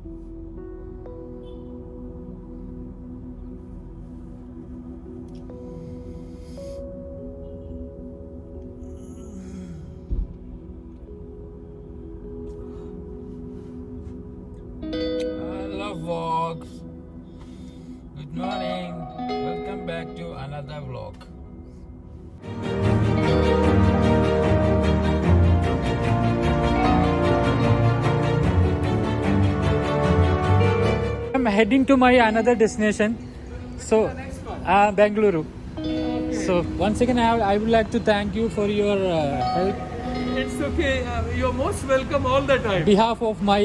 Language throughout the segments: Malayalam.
Hello folks, good morning, welcome back to another vlog. I'm heading to my another destination, so Bengaluru. So once again I would like to thank you for your help. It's okay. You're most welcome all the time. Behalf of my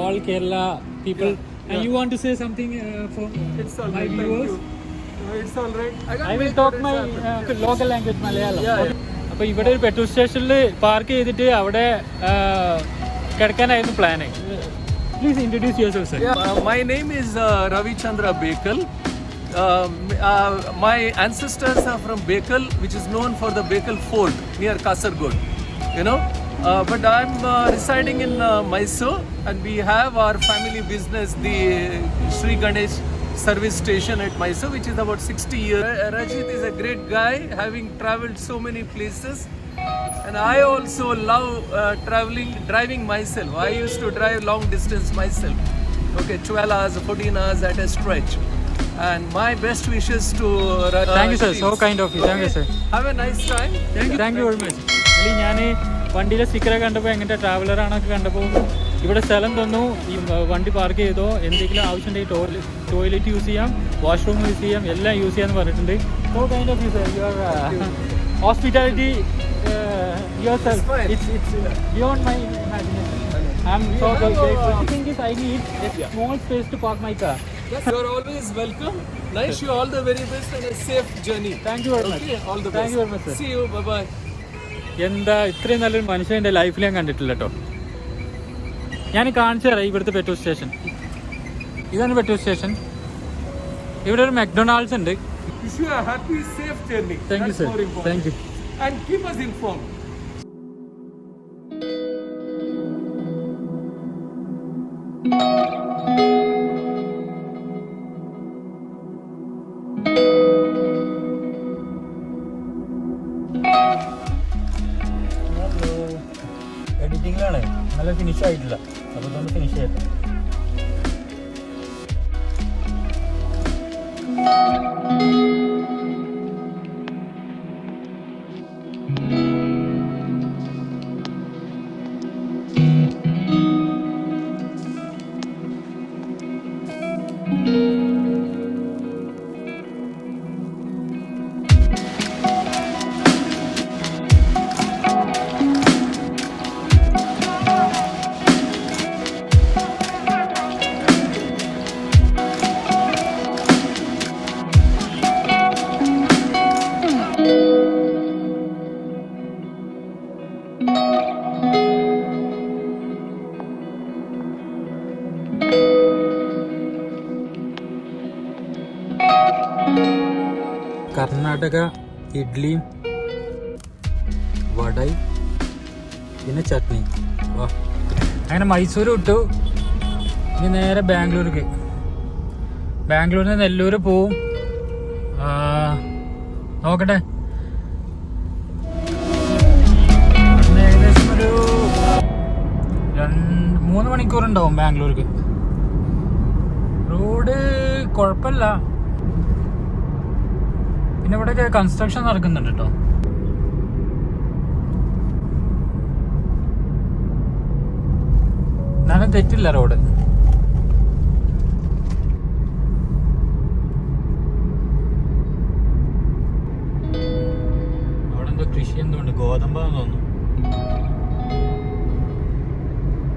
all Kerala people, and you want to say something for It's all my right. viewers? Thank you. It's all right. I will talk my local language, Malayalam. അപ്പോൾ ഇവിടെ ഒരു പെട്രോൾ സ്റ്റേഷനിൽ പാർക്ക് ചെയ്തിട്ട് അവിടെ കിടക്കാനായിരുന്നു plan. Please introduce yourself, sir. My name is Ravi Chandra Bekal. My ancestors are from Bekal, which is known for the Bekal Fort near Kasargod. But I'm residing in Mysore, and we have our family business, the Sri Ganesh service station at Mysore, which is about 60 years. Rajit is a great guy, having traveled so many places, and I also love driving myself. I used to drive long distance myself. 12 hours, 14 hours at a stretch. And my best wishes to Thank you, sir. So kind of you. Thank you, sir. Have a nice time. Thank you very much. ഞാൻ വണ്ടിയിലെ സ്റ്റിക്കറൊക്കെ കണ്ടപ്പോൾ എങ്ങനത്തെ ട്രാവലറാണൊക്കെ കണ്ടപ്പോൾ ഇവിടെ സ്ഥലം തന്നു. ഈ വണ്ടി പാർക്ക് ചെയ്തോ, എന്തെങ്കിലും ആവശ്യമുണ്ടെങ്കിൽ ടോയ്ലറ്റ് യൂസ് ചെയ്യാം, വാഷ്റൂം യൂസ് ചെയ്യാം, എല്ലാം യൂസ് ചെയ്യാമെന്ന് പറഞ്ഞിട്ടുണ്ട്. So kind of your hospitality yourself. It's beyond my imagination. I'm so grateful. The thing is, I need a small space to park my car. Yes, you're always welcome. Nice you all the very best and a safe journey. Thank you very much. Okay, all the best. Thank you very much, sir. See you. Bye bye. എന്താ ഇത്രയും നല്ലൊരു മനുഷ്യൻ എൻ്റെ ലൈഫിൽ ഞാൻ കണ്ടിട്ടില്ല കേട്ടോ. ഞാൻ കാണിച്ചു തരാം ഇവിടുത്തെ പെട്രോൾ സ്റ്റേഷൻ. ഇതാണ് പെട്രോൾ സ്റ്റേഷൻ. ഇവിടെ ഒരു മെക്ഡൊണാൾഡ്സ് ഉണ്ട്. Wish you a happy, safe journey. Thank you That's sir. more important. Thank you. And keep us informed. എഡിറ്റിങ്ങിലാണ്, നല്ല ഫിനിഷ് ആയിട്ടില്ല, അപ്പോൾ ഇതൊന്ന് ഫിനിഷ് ചെയ്യട്ടെ. കർണാടക ഇഡ്ലിയും വടയും പിന്നെ ചട്നി. വാ, അങ്ങനെ മൈസൂർ വിട്ടു. ഇനി നേരെ ബാംഗ്ലൂർക്ക്. ബാംഗ്ലൂരിൽ നിന്ന് നെല്ലൂർ പോവും. നോക്കട്ടെ, ഏകദേശം ഒരു 3 മണിക്കൂറുണ്ടാവും ബാംഗ്ലൂർക്ക്. റോഡ് കുഴപ്പമില്ല. പിന്നെ ഇവിടെയൊക്കെ കൺസ്ട്രക്ഷൻ നടക്കുന്നുണ്ട് കേട്ടോ. എന്നാലും തെറ്റില്ല റോഡ്. അവിടെ എന്തോ കൃഷി എന്തുകൊണ്ട്, ഗോതമ്പാന്ന് തോന്നുന്നു.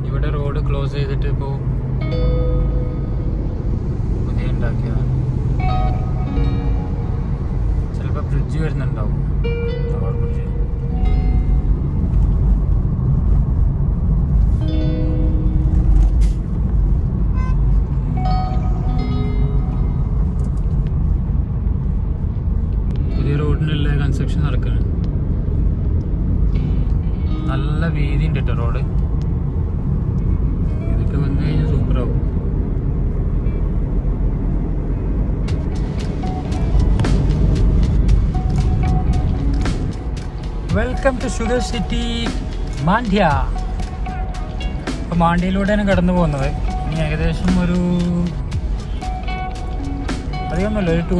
ഇവിടെ റോഡ് ക്ലോസ് ചെയ്തിട്ട് ഇപ്പോൾ പുതിയ ഉണ്ടാക്കിയതാണ്. ചിലപ്പോൾ ബ്രിഡ്ജ് വരുന്നുണ്ടാവും, ടവർ ബ്രിഡ്ജ്. പുതിയ റോഡിനുള്ള കൺസ്ട്രക്ഷൻ നടക്കുകയാണ്. നല്ല വീതി ഉണ്ട് കേട്ടോ റോഡ്. ഇതൊക്കെ വന്നു കഴിഞ്ഞാൽ സൂപ്പറാവും. Welcome to sugar city Mandya. ഇപ്പോൾ മാണ്ഡ്യയിലൂടെയാണ് കടന്നു പോകുന്നത്. ഇനി ഏകദേശം ഒരു അധികമൊന്നുമില്ല, ഒരു 2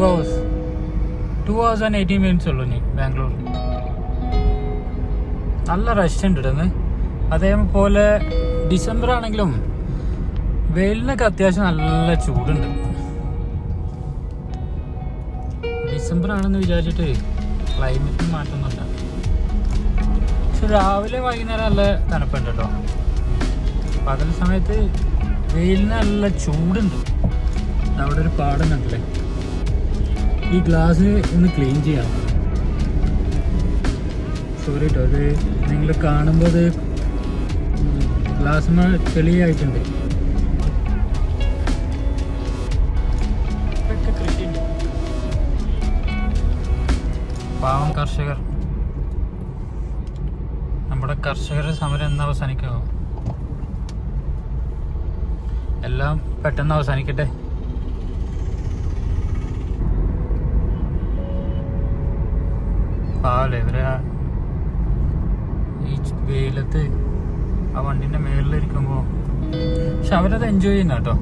hours and 18 minutes ഉള്ളൂ ഇനി ബാംഗ്ലൂർ. നല്ല റഷ് ഉണ്ട് ഇടുന്ന്. അതേപോലെ ഡിസംബർ ആണെങ്കിലും വെയിലിനൊക്കെ അത്യാവശ്യം നല്ല ചൂടുണ്ട്. ഡിസംബർ ആണെന്ന് വിചാരിച്ചിട്ട് ക്ലൈമറ്റിന് മാറ്റമൊന്നുമില്ല. പക്ഷെ രാവിലെ വൈകുന്നേരം നല്ല തണുപ്പുണ്ട് കേട്ടോ. പകൽ സമയത്ത് വെയിലിന് നല്ല ചൂടുണ്ട്. അവിടെ ഒരു പാടം കണ്ടില്ലേ? ഈ ഗ്ലാസ് ഒന്ന് ക്ലീൻ ചെയ്യണം. സോറി കേട്ടോ, അത് നിങ്ങൾ കാണുമ്പോൾ അത് ഗ്ലാസ് ചെളിയായിട്ടുണ്ട്. ഇതൊക്കെ കൃഷിയുണ്ട്. പാവം കർഷകർ. നമ്മുടെ കർഷകരുടെ സമരം എന്ന് അവസാനിക്കുമോ? എല്ലാം പെട്ടെന്ന് അവസാനിക്കട്ടെ. പാവല്ലേ ഇവരെ ഈ വെയിലത്ത് ആ വണ്ടിൻ്റെ മേളിലിരിക്കുമ്പോൾ. പക്ഷെ അവരത് എൻജോയ് ചെയ്യുന്ന കേട്ടോ.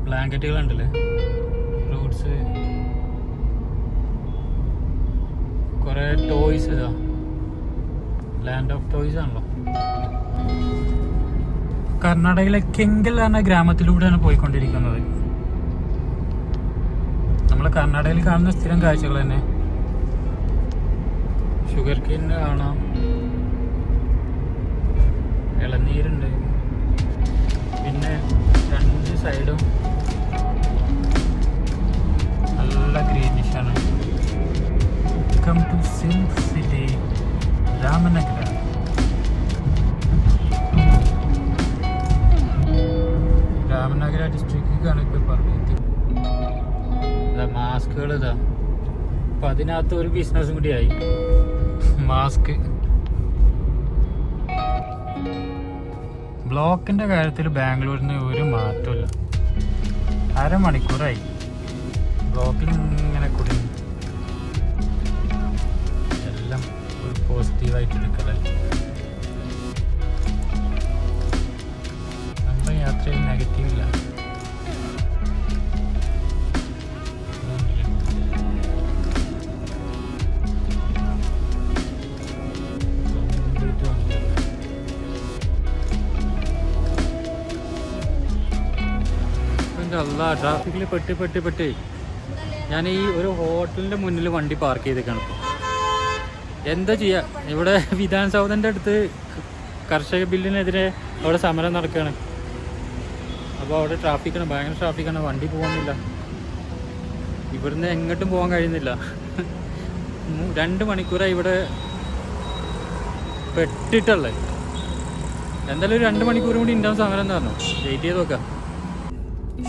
ബ്ലാങ്കറ്റുകളുണ്ടല്ലേ, ഫ്രൂട്ട്സ്, കുറേ ടോയ്സ്. ഇതാ ലാൻഡ് ഓഫ് ടോയ്സ് ആണല്ലോ. കർണാടകയിലെ കെങ്കൽ എന്ന ഗ്രാമത്തിലൂടെയാണ് പോയിക്കൊണ്ടിരിക്കുന്നത്. നമ്മൾ കർണാടകയിൽ കാണുന്ന സ്ഥിരം കാഴ്ചകൾ തന്നെ. ഷുഗർ കെയിൻ കാണാം, ഇളനീരുണ്ട്, പിന്നെ രണ്ട് സൈഡും നല്ല ഗ്രീനിഷാണ്. Welcome to silk city Ramanagara. Ramanagara ഡിസ്ട്രിക്റ്റിലേക്കാണ് ഇപ്പോൾ പറഞ്ഞത്. മാസ്കുകൾ ഇതാ. അപ്പം അതിനകത്ത് ഒരു ബിസിനസ്സും കൂടിയായി, മാസ്ക്. ബ്ലോക്കിൻ്റെ കാര്യത്തിൽ ബാംഗ്ലൂരിന് ഒരു മാറ്റമില്ല. അരമണിക്കൂറായി ബ്ലോക്കിൽ ഇങ്ങനെ കുടുങ്ങി. എല്ലാം ഒരു പോസിറ്റീവായിട്ട് എടുക്കലേ. നമ്മുടെ യാത്രയിൽ നെഗറ്റീവ് ഇല്ല. അല്ല, ട്രാഫിക്കിൽ പെട്ട് ഞാൻ ഈ ഒരു ഹോട്ടലിൻ്റെ മുന്നിൽ വണ്ടി പാർക്ക് ചെയ്തേക്കാണ്. എന്താ ചെയ്യുക, ഇവിടെ വിധാൻ സൗധൻ്റെ അടുത്ത് കർഷക ബില്ലിനെതിരെ അവിടെ സമരം നടക്കുകയാണ്. അപ്പോൾ അവിടെ ട്രാഫിക്കാണ്, ഭയങ്കര ട്രാഫിക്കാണ്, വണ്ടി പോകുന്നില്ല. ഇവിടുന്ന് എങ്ങോട്ടും പോകാൻ കഴിയുന്നില്ല. 2 മണിക്കൂറായി ഇവിടെ പെട്ടിട്ടുള്ളത്. എന്തായാലും ഒരു 2 മണിക്കൂർ കൂടി ഉണ്ടാവും സമരം എന്ന് പറഞ്ഞു. വെയിറ്റ് ചെയ്ത് നോക്കാം.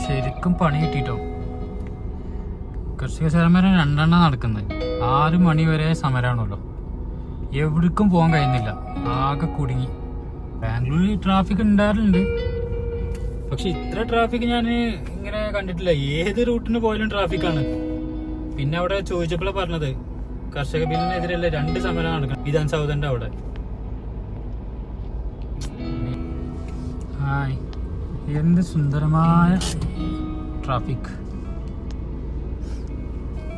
ശരിക്കും പണി കിട്ടിട്ടോ. കർഷക സമരം 2 നടക്കുന്നത്. 6 മണി വരെ സമരമാണല്ലോ. എവിടേക്കും പോകാൻ കഴിയുന്നില്ല, ആകെ കുടുങ്ങി. ബാംഗ്ലൂരിൽ ട്രാഫിക് ഉണ്ടാറുണ്ട്, പക്ഷെ ഇത്ര ട്രാഫിക് ഞാൻ ഇങ്ങനെ കണ്ടിട്ടില്ല. ഏത് റൂട്ടിന് പോയാലും ട്രാഫിക്കാണ്. പിന്നെ അവിടെ ചോദിച്ചപ്പോഴാണ് പറഞ്ഞത് കർഷക ബില്ലിനെതിരെയല്ല 2 സമരം നടക്കണം വിധാൻ സൗധൻ്റെ അവിടെ. ഹായ്, എന്ത് സുന്ദരമായ ട്രാഫിക്.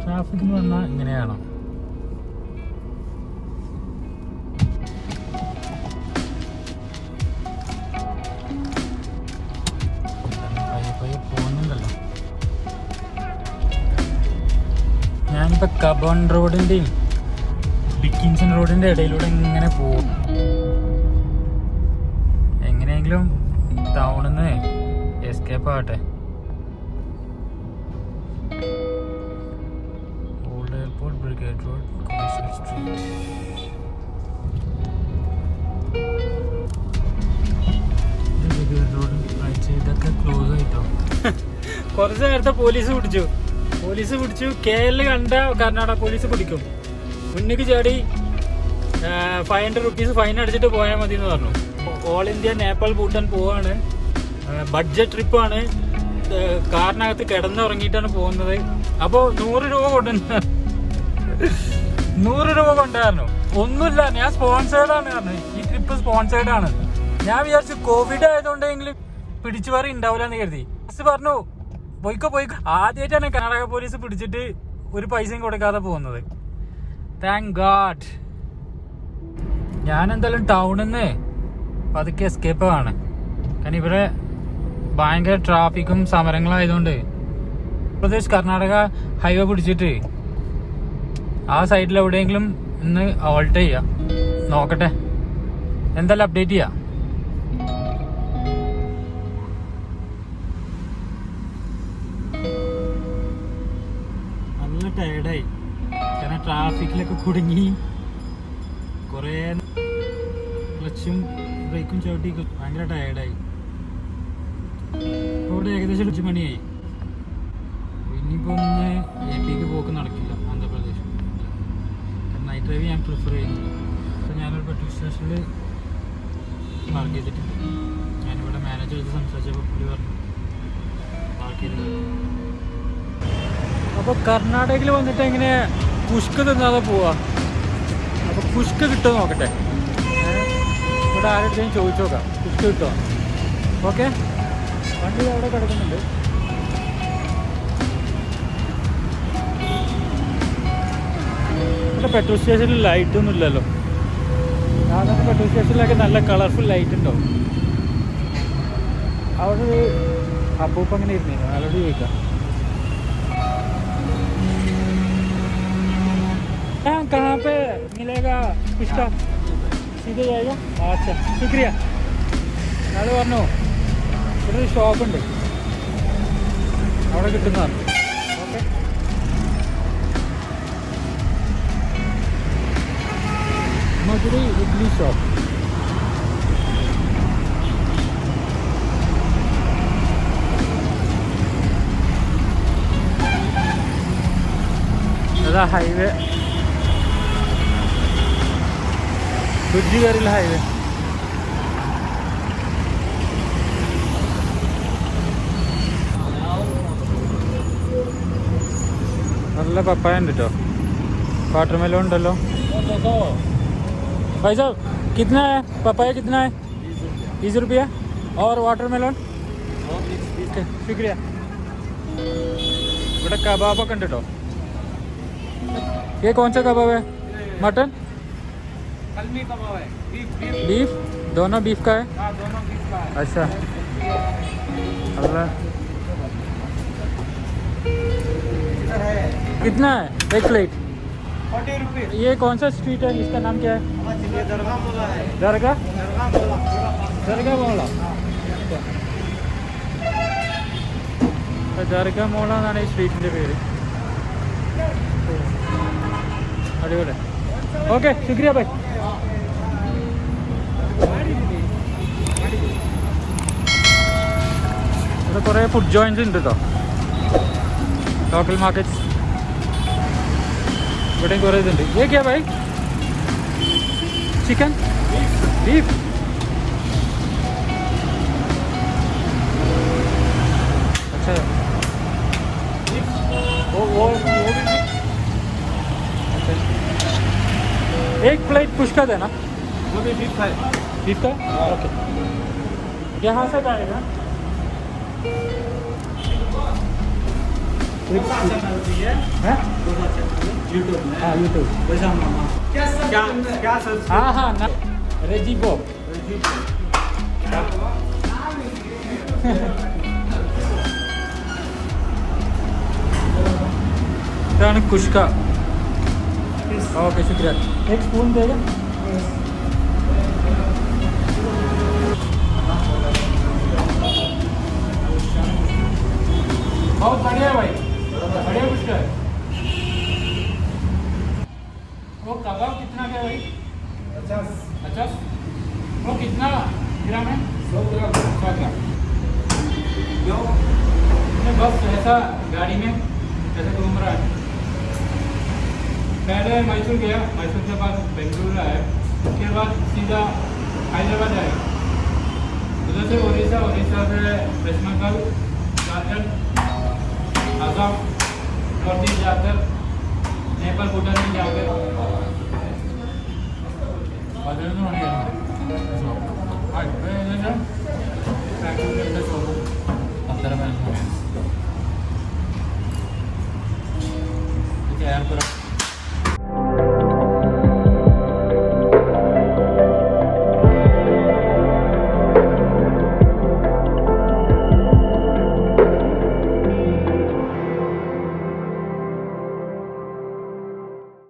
ട്രാഫിക് എന്ന് പറഞ്ഞാൽ ഇങ്ങനെയാണോ? പയ്യെ പോകുന്നുണ്ടല്ലോ. ഞാനിപ്പോൾ കബോൺ റോഡിൻ്റെയും ഡിക്കിൻസൺ റോഡിൻ്റെ ഇടയിലൂടെ ഇങ്ങനെ പോകും. എങ്ങനെയെങ്കിലും ടൗണിൽ നിന്ന് എസ്കേപ്പ് ആകട്ടെ. Old airport, brigade road, commercial street. Brigade road ഇതൊക്കെ ക്ലോസ് ആയിട്ടോ. കുറച്ച് നേരത്തെ പോലീസ് പിടിച്ചു. KL കണ്ട കർണാടക പോലീസ് പിടിക്കും. മുന്നിക്ക് ചാടി 500 rupees ഫൈൻ അടിച്ചിട്ട് പോയാൽ മതി എന്ന് പറഞ്ഞു. ഓൾ ഇന്ത്യ നേപ്പാൾ ഭൂട്ടാൻ പോവാണ്. ബഡ്ജറ്റ് ട്രിപ്പാണ്. കാറിനകത്ത് കിടന്നുറങ്ങിയിട്ടാണ് പോകുന്നത്. അപ്പോൾ 100 രൂപ കൊണ്ടുവന്ന 100 രൂപ കൊണ്ടായിരുന്നു. ഒന്നുമില്ല, ഞാൻ സ്പോൺസേർഡാണ് പറഞ്ഞു. ഈ ട്രിപ്പ് സ്പോൺസേർഡാണ്. ഞാൻ വിചാരിച്ചു കോവിഡ് ആയതുകൊണ്ടെങ്കിലും പിടിച്ചു പറി ഉണ്ടാവില്ലെന്ന് കരുതി. പറഞ്ഞു പോയിക്കോ. ആദ്യമായിട്ടാണ് കർണാടക പോലീസ് പിടിച്ചിട്ട് ഒരു പൈസയും കൊടുക്കാതെ പോകുന്നത്. Thank God. ഞാൻ എന്തായാലും ടൗണിൽ നിന്ന് പതുക്കെ എസ്കേപ്പ് ആണ്. കാരണം ഇവിടെ ഭയങ്കര ട്രാഫിക്കും സമരങ്ങളായതുകൊണ്ട് പ്രദേശ് കർണാടക ഹൈവേ പിടിച്ചിട്ട് ആ സൈഡിൽ എവിടെയെങ്കിലും ഇന്ന് ഓൾട്ട് ചെയ്യാം. നോക്കട്ടെ, എന്തായാലും അപ്ഡേറ്റ് ചെയ്യാം. നല്ല ടയർഡായി, കാരണം ട്രാഫിക്കിലൊക്കെ കുടുങ്ങി കുറേ ക്ലച്ചും ബ്രേക്കും ചവിട്ടി ഭയങ്കര ടയർഡായി. ഇവിടെ ഏകദേശം 5 മണിയായി. ഇനിയിപ്പോൾ ഒന്ന് AP പോക്ക് നടക്കില്ല, ആന്ധ്രാപ്രദേശ്. നൈറ്റ് ഡ്രൈവ് ഞാൻ പ്രിഫർ ചെയ്യുന്നില്ല. അപ്പോൾ ഞാനൊരു പെട്രോൾ സ്റ്റേഷനിൽ പാർക്ക് ചെയ്തിട്ടുണ്ട്. ഞാനിവിടെ മാനേജർ സംസാരിച്ചപ്പോൾ പുള്ളി പറഞ്ഞു പാർക്ക് ചെയ്ത്. അപ്പോൾ കർണാടകയിൽ വന്നിട്ട് എങ്ങനെ കുഷ്ക തിന്നാതെ പോവാ. അപ്പോൾ കുഷ്ക കിട്ടുമോ നോക്കട്ടെ. ഇവിടെ ആരുടെ ചോദിച്ചു നോക്കാം, കുഷ്ക കിട്ടുമോ. ഓക്കെ, വണ്ടി അവിടെ കിടക്കുന്നുണ്ട്. ഇവിടെ പെട്രോൾ സ്റ്റേഷനിൽ ലൈറ്റൊന്നും ഇല്ലല്ലോ. സാധാരണ പെട്രോൾ സ്റ്റേഷനിലൊക്കെ നല്ല കളർഫുൾ ലൈറ്റ് ഉണ്ടാവും. അവിടെ ഒരു അപ്പൂപ്പ് അങ്ങനെ ഇരുന്നിരുന്നു, അയാളോട് ചോദിക്കാം. कहाँ पे मिलेगा पुष्का? सीधे जाएगा? अच्छा, शुक्रिया. അയാൾ പറഞ്ഞു ഇവിടെ ഒരു ഷോപ്പുണ്ട്, അവിടെ കിട്ടുന്നതാണ്. Okay, Madurai idli shop. അതാ ഹൈവേ, ദുർജിഗറിൽ ഹൈവേ. നല്ല പപ്പായ ഉണ്ട് കേട്ടോ, വാട്ടർമെലോൺ ഉണ്ടല്ലോ. भाई साहब कितना है पपाया? कितना है? 20 रुपया. और वाटरमेलोन? शुक्रिया. ഇവിടെ കബാബൊക്കെ ഉണ്ട് കേട്ടോ. ये कौन सा कबाब है? मटन? कलमी कबाब है, बीफ? दोनों बीफ का है? हाँ, दोनों बीफ का है. अच्छा, अल्लाह. कितना है एक प्लेट? 40 रुपये. ये कौन सा स्ट्रीट है, इसका नाम क्या है? ये दरगाह मोला है. दरगाह दरगाह मोला. ദർഗ മോള എന്നാണ് ഈ സ്ട്രീറ്റിൻ്റെ പേര്. അടിപൊളി. ഓക്കെ, ശുക്രിയ ബൈ. ഇവിടെ കുറേ ഫുഡ് ജോയിൻസ് ഉണ്ട് കേട്ടോ, ലോക്കൽ മാർക്കറ്റ്സ്. ഇവിടെയും കുറേ ഇതുണ്ട്. ഏക്കാ ബൈ? Chicken, beef. अच्छा, वो भी अच्छा. एक प्लेट पुष्का देना. वो भी बीफ है. बीफ का? ओके. यहाँ से जाएगा यूट्यूब. हाँ, यूट्यूब. हाँ हाँ ना, रेजीबो. इതാണ് കുഷ്ക. ഓക്കെ, ശുക്രിയ. एक स्पून देगा? बहुत बढ़िया भाई, बढ़िया कुष्का है. वो कबाब कितना का है भाई? 50. वो कितना ग्राम है? 100 ग्राम. 100 ग्राम. बस ऐसा गाड़ी में ऐसे घूम रहा है. पहले मैसूर गया, मैसूर के बाद बेंगलुरु आया, उसके बाद सीधा हैदराबाद आया. उधर से उड़ीसा, उड़ीसा से West Bengal, Jharkhand, Assam, North East जाकर नेपाल, भूटान में जाकर അതിനൊന്നും അത്തരം